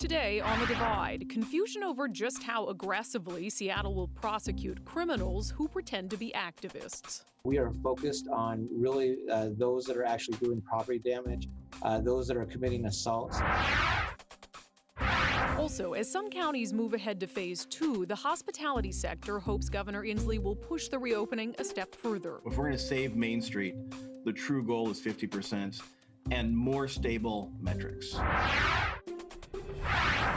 Today on The Divide, confusion over just how aggressively Seattle will prosecute criminals who pretend to be activists. We are focused on really those that are actually doing property damage, those that are committing assaults. Also, as some counties move ahead to phase 2, the hospitality sector hopes Governor Inslee will push the reopening a step further. If we're going to save Main Street, the true goal is 50% and more stable metrics.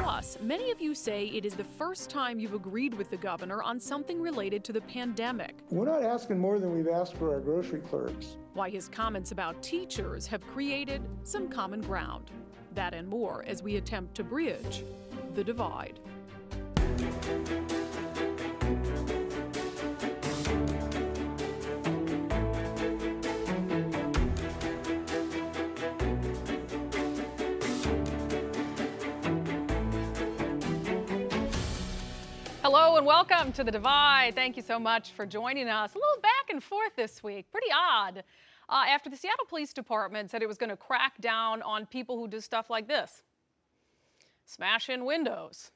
Plus, many of you say it is the first time you've agreed with the governor on something related to the pandemic. We're not asking more than we've asked for our grocery clerks. Why his comments about teachers have created some common ground. That and more as we attempt to bridge the divide. Hello and welcome to The Divide. Thank you so much for joining us. A little back and forth this week, pretty odd. After the Seattle Police Department said it was going to crack down on people who do stuff like this. Smash in windows.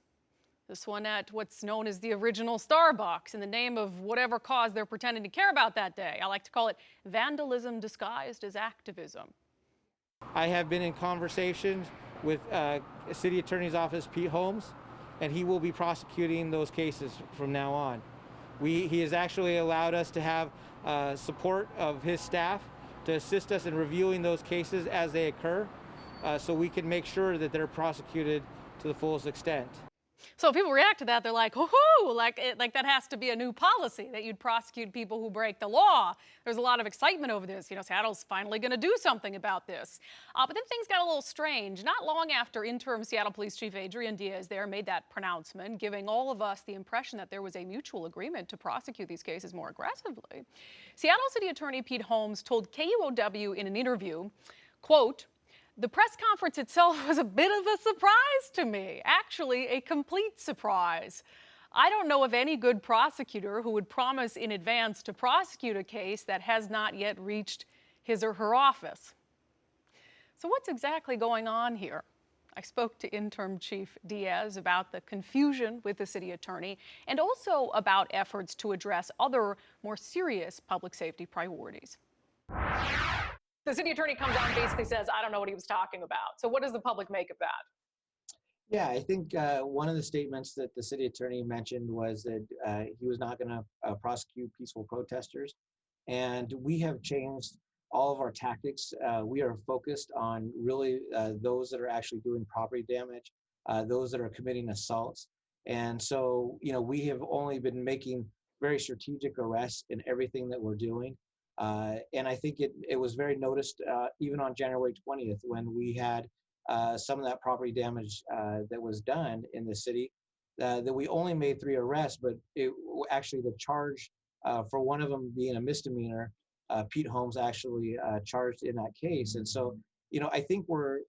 This one at what's known as the original Starbucks in the name of whatever cause they're pretending to care about that day. I like to call it vandalism disguised as activism. I have been in conversations with City Attorney's Office, Pete Holmes, and he will be prosecuting those cases from now on. He has actually allowed us to have support of his staff to assist us in reviewing those cases as they occur, so we can make sure that they're prosecuted to the fullest extent. So people react to that, they're like, whoo-hoo, like that has to be a new policy, that you'd prosecute people who break the law. There's a lot of excitement over this. You know, Seattle's finally going to do something about this. But then things got a little strange. Not long after Interim Seattle Police Chief Adrian Diaz there made that pronouncement, giving all of us the impression that there was a mutual agreement to prosecute these cases more aggressively, Seattle City Attorney Pete Holmes told KUOW in an interview, quote, "The press conference itself was a bit of a surprise to me, actually a complete surprise. I don't know of any good prosecutor who would promise in advance to prosecute a case that has not yet reached his or her office." So what's exactly going on here? I spoke to Interim Chief Diaz about the confusion with the city attorney and also about efforts to address other more serious public safety priorities. The city attorney comes out and basically says, I don't know what he was talking about. So what does the public make of that? Yeah, I think one of the statements that the city attorney mentioned was that he was not going to prosecute peaceful protesters. And we have changed all of our tactics. We are focused on really those that are actually doing property damage, those that are committing assaults. And so, you know, we have only been making very strategic arrests in everything that we're doing. And I think it was very noticed even on January 20th when we had some of that property damage that was done in the city, that we only made 3 arrests, but actually the charge for one of them being a misdemeanor, Pete Holmes actually charged in that case. And so, you know, I think we're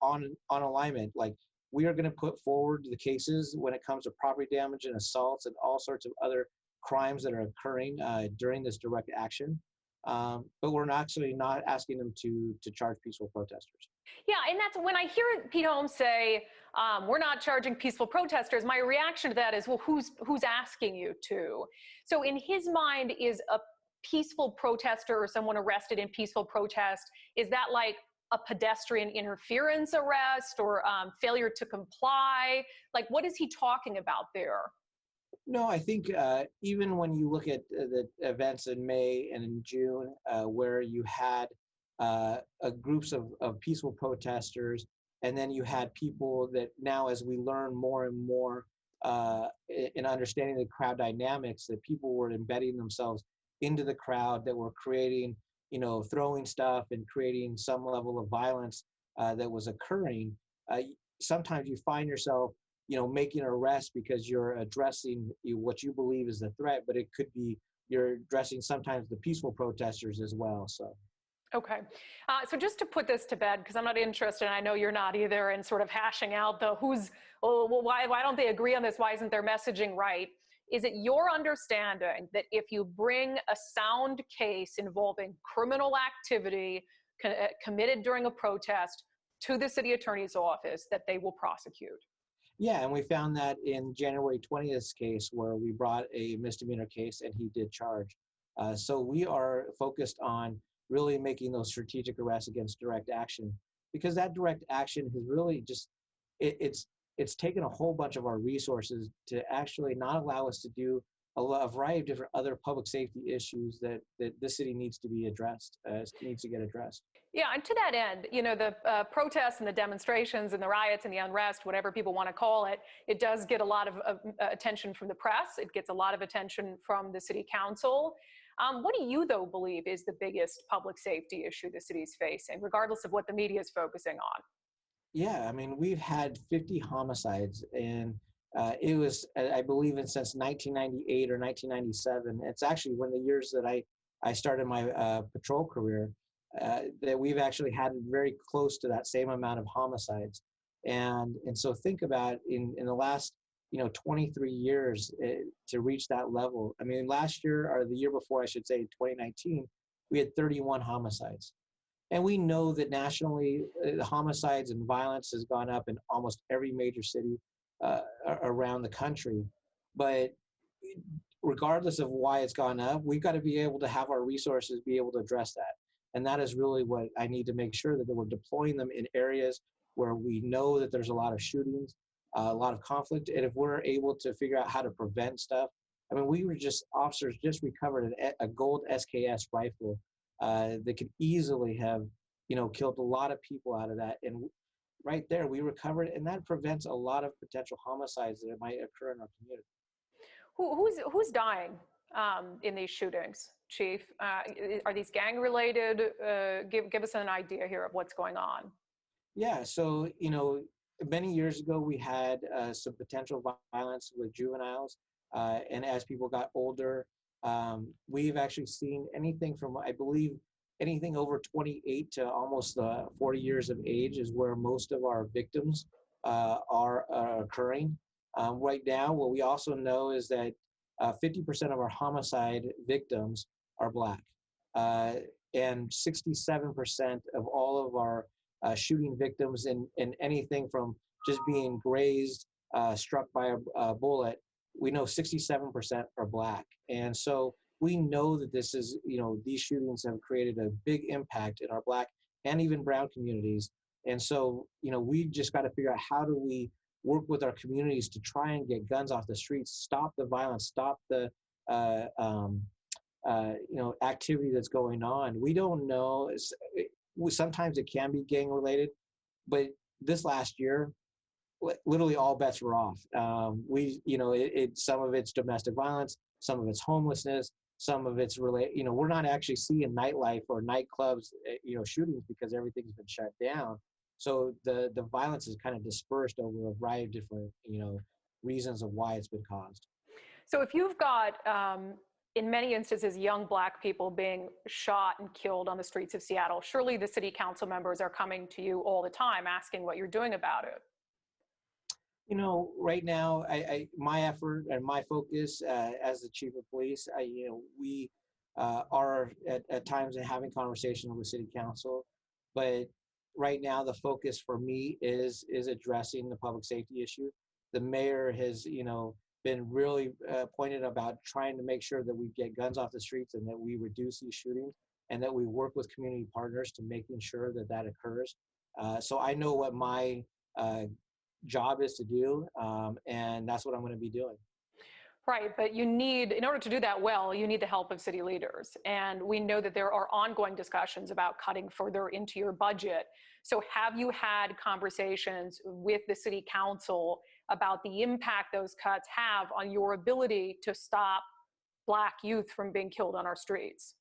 on alignment. Like, we are going to put forward the cases when it comes to property damage and assaults and all sorts of other crimes that are occurring during this direct action. But we're actually not asking them to charge peaceful protesters. Yeah, and that's when I hear Pete Holmes say, we're not charging peaceful protesters, my reaction to that is, well, who's asking you to? So in his mind, is a peaceful protester or someone arrested in peaceful protest, is that like a pedestrian interference arrest or failure to comply? Like, what is he talking about there? No, I think even when you look at the events in May and in June, where you had groups of peaceful protesters, and then you had people that now, as we learn more and more in understanding the crowd dynamics, that people were embedding themselves into the crowd, that were creating, you know, throwing stuff and creating some level of violence that was occurring. Sometimes you find yourself, you know, making an arrest because you're addressing what you believe is the threat, but it could be you're addressing sometimes the peaceful protesters as well. So. Okay. So just to put this to bed, because I'm not interested, and I know you're not either, in sort of hashing out the why don't they agree on this? Why isn't their messaging right? Is it your understanding that if you bring a sound case involving criminal activity committed during a protest to the city attorney's office, that they will prosecute? Yeah, and we found that in January 20th case where we brought a misdemeanor case and he did charge. So we are focused on really making those strategic arrests against direct action because that direct action has really just it's taken a whole bunch of our resources to actually not allow us to do a variety of different other public safety issues that this city needs to be addressed, needs to get addressed. Yeah, and to that end, you know, the protests and the demonstrations and the riots and the unrest, whatever people want to call it, it does get a lot of attention from the press. It gets a lot of attention from the city council. What do you, though, believe is the biggest public safety issue the city's facing, regardless of what the media is focusing on? Yeah, I mean, we've had 50 homicides, and it was, I believe, since 1998 or 1997. It's actually one of the years that I started my patrol career that we've actually had very close to that same amount of homicides. And so think about in the last 23 years to reach that level. I mean, last year or the year before, I should say, 2019, we had 31 homicides. And we know that nationally, homicides and violence has gone up in almost every major city around the country. But regardless of why it's gone up, we've got to be able to have our resources be able to address that. And that is really what I need to make sure that we're deploying them in areas where we know that there's a lot of shootings, a lot of conflict. And if we're able to figure out how to prevent stuff, I mean, officers just recovered a gold SKS rifle that could easily have, killed a lot of people out of that. And right there, we recovered, and that prevents a lot of potential homicides that might occur in our community. Who's dying in these shootings, Chief? Are these gang related? Give us an idea here of what's going on. Yeah, so many years ago we had some potential violence with juveniles, and as people got older, we've actually seen anything from, I believe, anything over 28 to almost 40 years of age is where most of our victims are occurring. Right now, what we also know is that 50% of our homicide victims are Black, and 67% of all of our shooting victims in anything from just being grazed, struck by a bullet, we know 67% are Black. And so we know that this is, these shootings have created a big impact in our Black and even brown communities. And so, we just got to figure out how do we work with our communities to try and get guns off the streets, stop the violence, stop the, activity that's going on. We don't know. Sometimes it can be gang related, but this last year, literally all bets were off. Some of it's domestic violence, some of it's homelessness, some of it's related. We're not actually seeing nightlife or nightclubs, shootings because everything's been shut down. So the violence is kind of dispersed over a variety of different, reasons of why it's been caused. So if you've got, in many instances, young Black people being shot and killed on the streets of Seattle, surely the city council members are coming to you all the time asking what you're doing about it. Right now, my effort and my focus as the chief of police, we are at times having conversations with city council, but right now the focus for me is addressing the public safety issue. The mayor has, been really pointed about trying to make sure that we get guns off the streets and that we reduce these shootings and that we work with community partners to making sure that occurs. So I know what my job is to do, and that's what I'm going to be doing. Right, but in order to do that well, you need the help of city leaders. And we know that there are ongoing discussions about cutting further into your budget. So have you had conversations with the city council about the impact those cuts have on your ability to stop Black youth from being killed on our streets?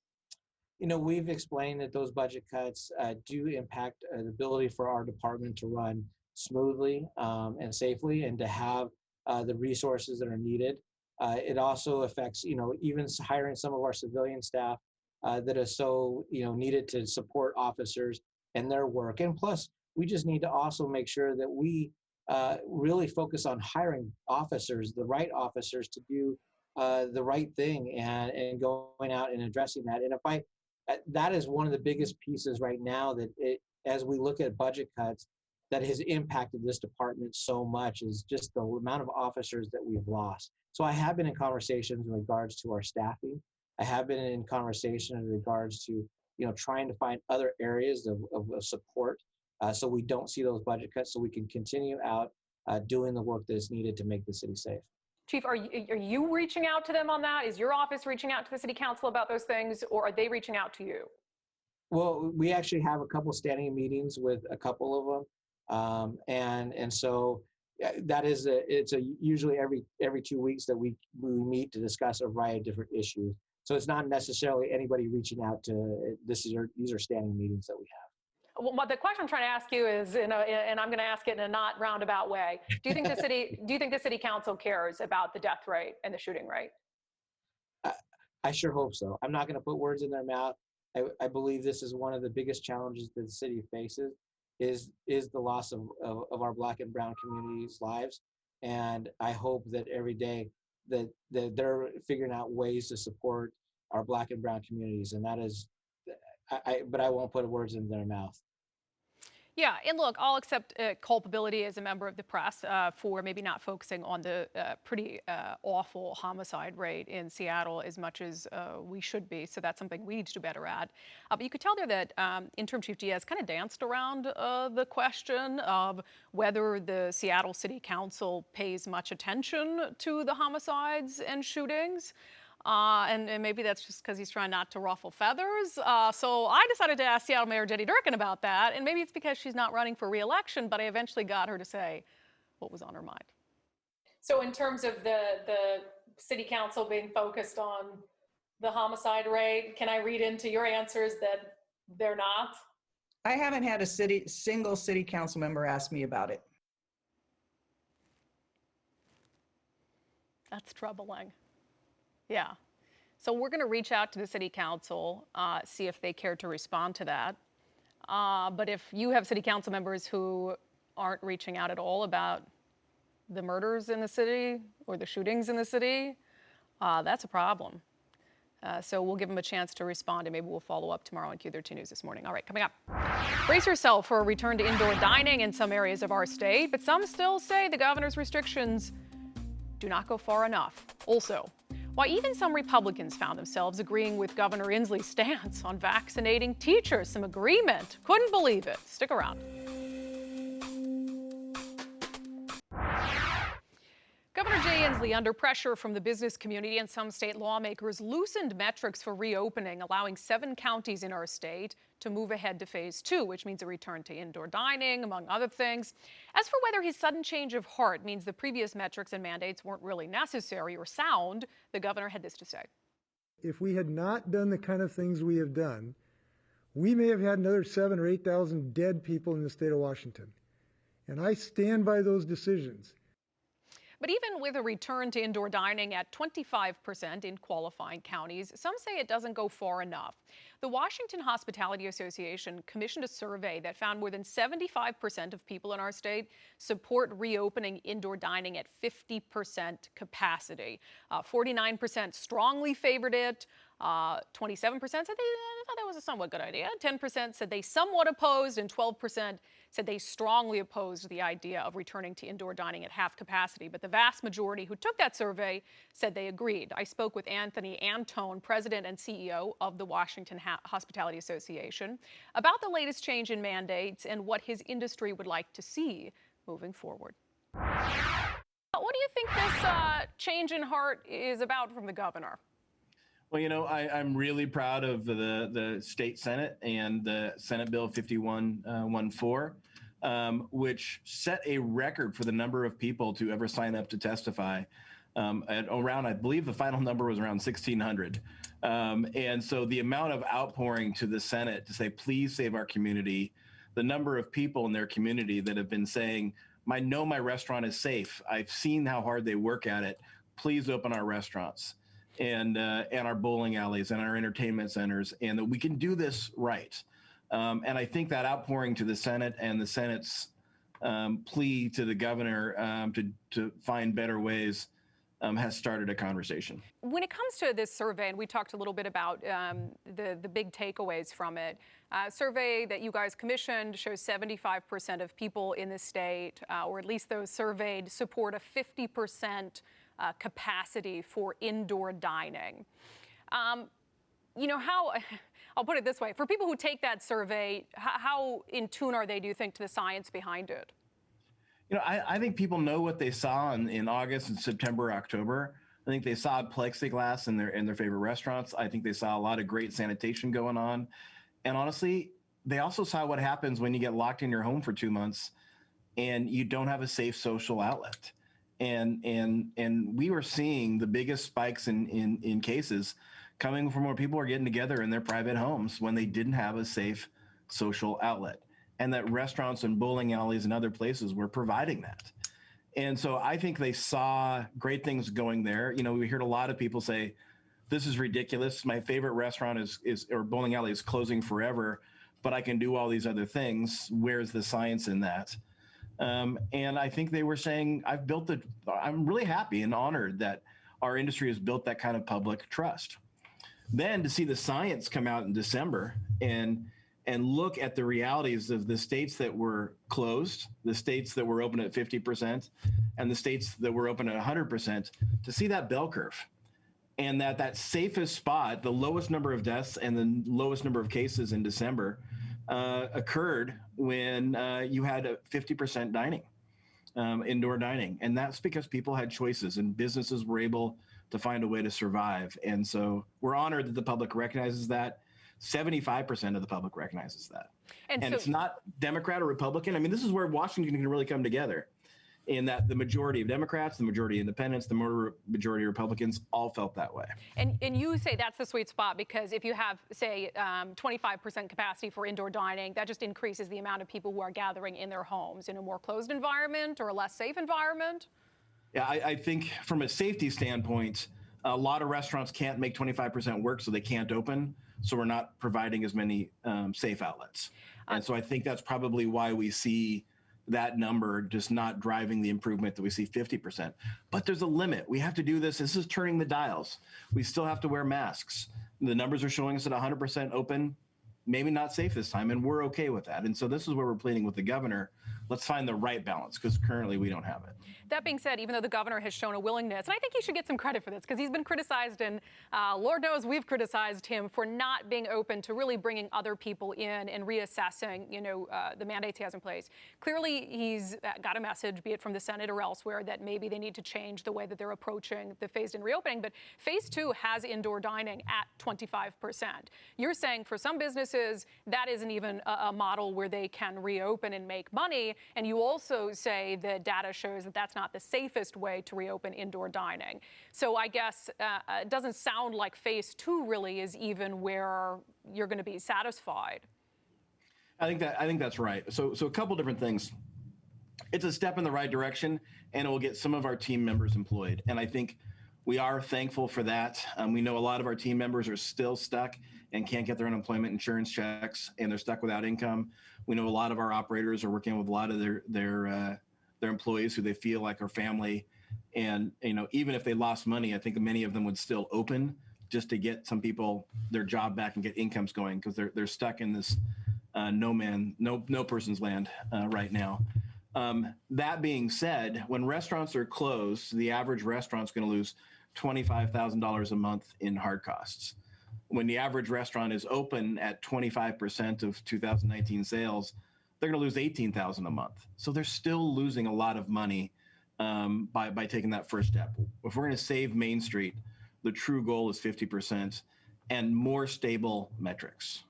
We've explained that those budget cuts do impact the ability for our department to run smoothly and safely and to have the resources that are needed. It also affects, even hiring some of our civilian staff that is so, needed to support officers and their work. And plus, we just need to also make sure that we really focus on hiring officers, the right officers to do the right thing and going out and addressing that. And that is one of the biggest pieces right now that as we look at budget cuts, that has impacted this department so much is just the amount of officers that we've lost. So I have been in conversations in regards to our staffing. I have been in conversation in regards to, trying to find other areas of support, so we don't see those budget cuts, so we can continue out doing the work that is needed to make the city safe. Chief, are you reaching out to them on that? Is your office reaching out to the city council about those things, or are they reaching out to you? Well, we actually have a couple standing meetings with a couple of them, and so that is it's usually every 2 weeks that we meet to discuss a variety of different issues. So it's not necessarily anybody reaching out to these are standing meetings that we have. Well, the question I'm trying to ask you is, and I'm going to ask it in a not roundabout way. Do you think the city council cares about the death rate and the shooting rate? I sure hope so. I'm not going to put words in their mouth. I believe this is one of the biggest challenges that the city faces is the loss of our Black and brown communities' lives. And I hope that every day that they're figuring out ways to support our Black and brown communities. And that is, but I won't put words in their mouth. Yeah, and look, I'll accept culpability as a member of the press for maybe not focusing on the pretty awful homicide rate in Seattle as much as we should be. So that's something we need to do better at. But you could tell there that Interim Chief Diaz kind of danced around the question of whether the Seattle City Council pays much attention to the homicides and shootings. And maybe that's just because he's trying not to ruffle feathers. So I decided to ask Seattle Mayor Jenny Durkan about that. And maybe it's because she's not running for re-election, but I eventually got her to say what was on her mind. So in terms of the city council being focused on the homicide rate, can I read into your answers that they're not? I haven't had a single city council member ask me about it. That's troubling. Yeah. So we're going to reach out to the city council, see if they care to respond to that. But if you have city council members who aren't reaching out at all about the murders in the city or the shootings in the city, that's a problem. So we'll give them a chance to respond, and maybe we'll follow up tomorrow on Q13 News This Morning. All right, coming up. Brace yourself for a return to indoor dining in some areas of our state, but some still say the governor's restrictions do not go far enough. Also, why even some Republicans found themselves agreeing with Governor Inslee's stance on vaccinating teachers. Some agreement. Couldn't believe it. Stick around. Governor Jay Inslee, under pressure from the business community and some state lawmakers, loosened metrics for reopening, allowing 7 counties in our state to move ahead to phase 2, which means a return to indoor dining, among other things. As for whether his sudden change of heart means the previous metrics and mandates weren't really necessary or sound, the governor had this to say. If we had not done the kind of things we have done, we may have had another 7,000 or 8,000 dead people in the state of Washington. And I stand by those decisions. But even with a return to indoor dining at 25% in qualifying counties, some say it doesn't go far enough. The Washington Hospitality Association commissioned a survey that found more than 75% of people in our state support reopening indoor dining at 50% capacity. 49% strongly favored it. 27% said they thought that was a somewhat good idea. 10% said they somewhat opposed, and 12% said they strongly opposed the idea of returning to indoor dining at half capacity. But the vast majority who took that survey said they agreed. I spoke with Anton, president and CEO of the Washington Hospitality Association, about the latest change in mandates and what his industry would like to see moving forward. What do you think this change in heart is about from the governor? Well, you know, I'm really proud of the state Senate and the Senate Bill 5114, which set a record for the number of people to ever sign up to testify. At around, I believe the final number was around 1,600. And so the amount of outpouring to the Senate to say, please save our community, the number of people in their community that have been saying, I know my restaurant is safe. I've seen how hard they work at it. Please open our restaurants and our bowling alleys and our entertainment centers, and that we can do this right. And I think that outpouring to the Senate and the Senate's plea to the governor to find better ways has started a conversation. When it comes to this survey, and we talked a little bit about the big takeaways from it, survey that you guys commissioned shows 75% of people in the state, or at least those surveyed, support a 50% capacity for indoor dining. I'll put it this way, for people who take that survey, how in tune are they, do you think, to the science behind it? I think people know what they saw in August and September, October. I think they saw plexiglass in their favorite restaurants. I think they saw a lot of great sanitation going on. And honestly, they also saw what happens when you get locked in your home for 2 months and you don't have a safe social outlet. And we were seeing the biggest spikes in cases coming from where people are getting together in their private homes when they didn't have a safe social outlet. And that restaurants and bowling alleys and other places were providing that. And so I think they saw great things going there. We heard a lot of people say, this is ridiculous. My favorite restaurant or bowling alley is closing forever, but I can do all these other things. Where's the science in that? And I think they were saying, I'm really happy and honored that our industry has built that kind of public trust. Then to see the science come out in December and look at the realities of the states that were closed, the states that were open at 50%, and the states that were open at 100%, to see that bell curve. And that safest spot, the lowest number of deaths and the lowest number of cases in December occurred when you had a 50% dining, indoor dining. And that's because people had choices and businesses were able to find a way to survive. And so we're honored that the public recognizes that. 75% of the public recognizes that. And so, it's not Democrat or Republican. I mean, this is where Washington can really come together, in that the majority of Democrats, the majority of independents, the majority of Republicans all felt that way. And you say that's the sweet spot, because if you have, say, 25% capacity for indoor dining, that just increases the amount of people who are gathering in their homes in a more closed environment or a less safe environment. Yeah, I think from a safety standpoint, a lot of restaurants can't make 25% work, so they can't open. So we're not providing as many safe outlets. And so I think that's probably why we see that number just not driving the improvement that we see 50%. But there's a limit. We have to do this. This is turning the dials. We still have to wear masks. The numbers are showing us at 100% open, maybe not safe this time, and we're okay with that. And so this is where we're pleading with the governor. Let's find the right balance, because currently we don't have it. That being said, even though the governor has shown a willingness, and I think he should get some credit for this, because he's been criticized, and Lord knows we've criticized him for not being open to really bringing other people in and reassessing, the mandates he has in place. Clearly, he's got a message, be it from the Senate or elsewhere, that maybe they need to change the way that they're approaching the phased-in reopening. But phase 2 has indoor dining at 25%. You're saying for some businesses, that isn't even a model where they can reopen and make money. And you also say the data shows that that's not the safest way to reopen indoor dining. So I guess it doesn't sound like phase 2 really is even where you're going to be satisfied. I think that's right. So a couple different things. It's a step in the right direction, and it will get some of our team members employed. And I think we are thankful for that. We know a lot of our team members are still stuck and can't get their unemployment insurance checks, and they're stuck without income. We know a lot of our operators are working with a lot of their employees who they feel like are family. And, even if they lost money, I think many of them would still open just to get some people their job back and get incomes going, because they're stuck in this no person's land right now. That being said, when restaurants are closed, the average restaurant's going to lose $25,000 a month in hard costs. When the average restaurant is open at 25% of 2019 sales, they're going to lose $18,000 a month. So they're still losing a lot of money by taking that first step. If we're going to save Main Street, the true goal is 50% and more stable metrics.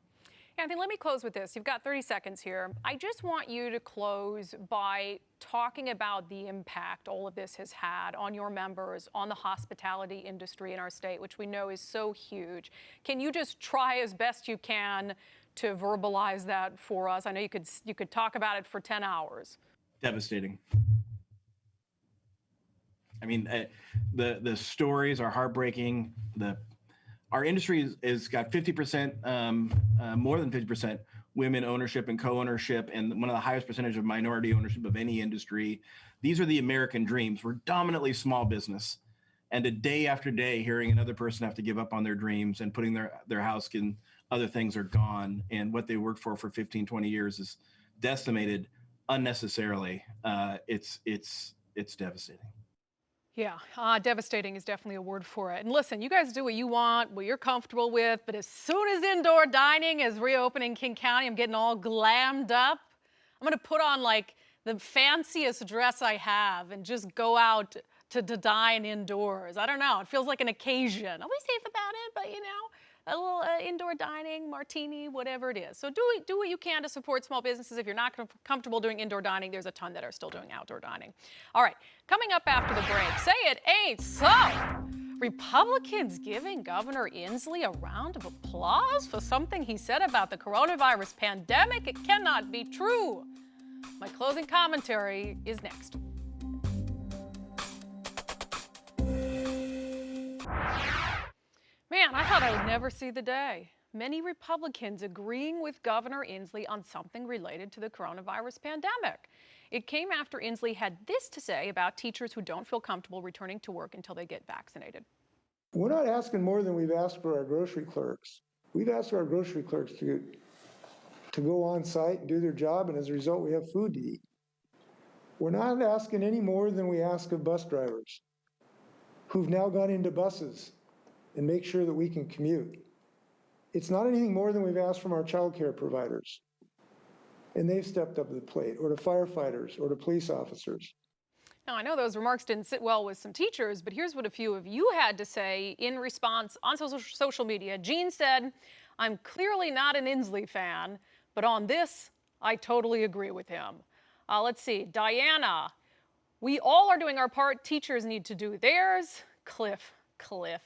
Anthony, let me close with this. You've got 30 seconds here. I just want you to close by talking about the impact all of this has had on your members, on the hospitality industry in our state, which we know is so huge. Can you just try as best you can to verbalize that for us? I know you could talk about it for 10 hours. Devastating. I mean, the stories are heartbreaking. Our industry is got 50%, more than 50% women ownership and co-ownership, and one of the highest percentage of minority ownership of any industry. These are the American dreams. We're dominantly small business, and a day after day hearing another person have to give up on their dreams and putting their house in other things are gone, and what they worked for 15, 20 years is decimated unnecessarily. It's devastating. Yeah, devastating is definitely a word for it. And listen, you guys do what you want, what you're comfortable with, but as soon as indoor dining is reopening King County, I'm getting all glammed up. I'm gonna put on like the fanciest dress I have and just go out to dine indoors. I don't know, it feels like an occasion. I'll be safe about it, but you know, a little indoor dining, martini, whatever it is. So do what you can to support small businesses. If you're not comfortable doing indoor dining, there's a ton that are still doing outdoor dining. All right, coming up after the break, say it ain't so. Republicans giving Governor Inslee a round of applause for something he said about the coronavirus pandemic. It cannot be true. My closing commentary is next. Man, I thought I would never see the day. Many Republicans agreeing with Governor Inslee on something related to the coronavirus pandemic. It came after Inslee had this to say about teachers who don't feel comfortable returning to work until they get vaccinated. We're not asking more than we've asked for our grocery clerks. We've asked our grocery clerks to go on site and do their job, and as a result, we have food to eat. We're not asking any more than we ask of bus drivers who've now gone into buses and make sure that we can commute. It's not anything more than we've asked from our child care providers. And they've stepped up to the plate, or to firefighters, or to police officers. Now, I know those remarks didn't sit well with some teachers, but here's what a few of you had to say in response on social media. Jean said, "I'm clearly not an Inslee fan, but on this, I totally agree with him." Let's see, Diana, "We all are doing our part. Teachers need to do theirs." Cliff,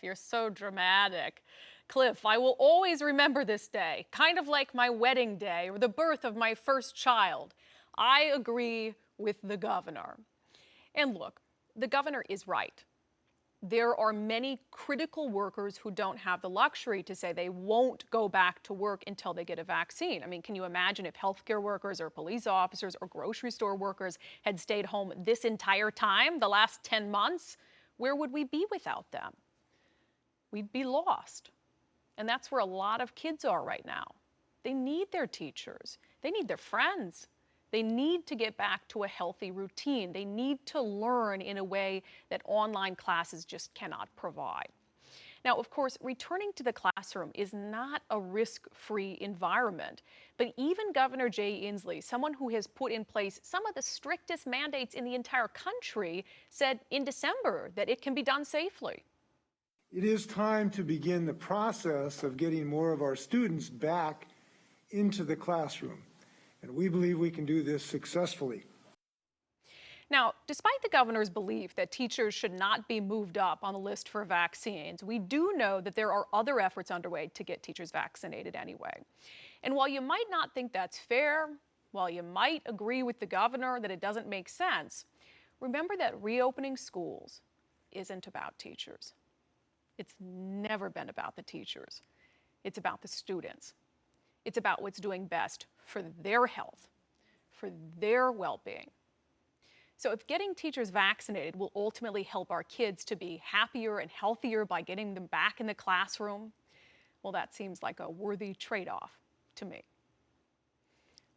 you're so dramatic. Cliff, "I will always remember this day, kind of like my wedding day or the birth of my first child. I agree with the governor." And look, the governor is right. There are many critical workers who don't have the luxury to say they won't go back to work until they get a vaccine. I mean, can you imagine if healthcare workers or police officers or grocery store workers had stayed home this entire time, the last 10 months? Where would we be without them? We'd be lost. And that's where a lot of kids are right now. They need their teachers. They need their friends. They need to get back to a healthy routine. They need to learn in a way that online classes just cannot provide. Now, of course, returning to the classroom is not a risk-free environment, but even Governor Jay Inslee, someone who has put in place some of the strictest mandates in the entire country, said in December that it can be done safely. It is time to begin the process of getting more of our students back into the classroom, and we believe we can do this successfully. Now, despite the governor's belief that teachers should not be moved up on the list for vaccines, we do know that there are other efforts underway to get teachers vaccinated anyway. And while you might not think that's fair, while you might agree with the governor that it doesn't make sense, remember that reopening schools isn't about teachers. It's never been about the teachers. It's about the students. It's about what's doing best for their health, for their well-being. So if getting teachers vaccinated will ultimately help our kids to be happier and healthier by getting them back in the classroom, well, that seems like a worthy trade-off to me.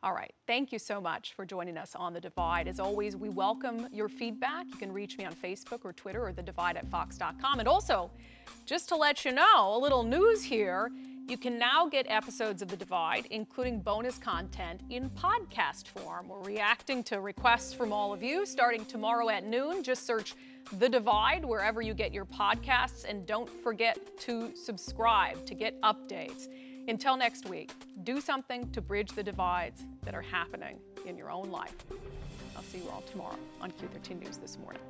All right, thank you so much for joining us on The Divide. As always, we welcome your feedback. You can reach me on Facebook or Twitter or thedivide@fox.com. And also, just to let you know, a little news here, you can now get episodes of The Divide, including bonus content, in podcast form. We're reacting to requests from all of you starting tomorrow at noon. Just search The Divide wherever you get your podcasts, and don't forget to subscribe to get updates. Until next week, do something to bridge the divides that are happening in your own life. I'll see you all tomorrow on Q13 News This Morning.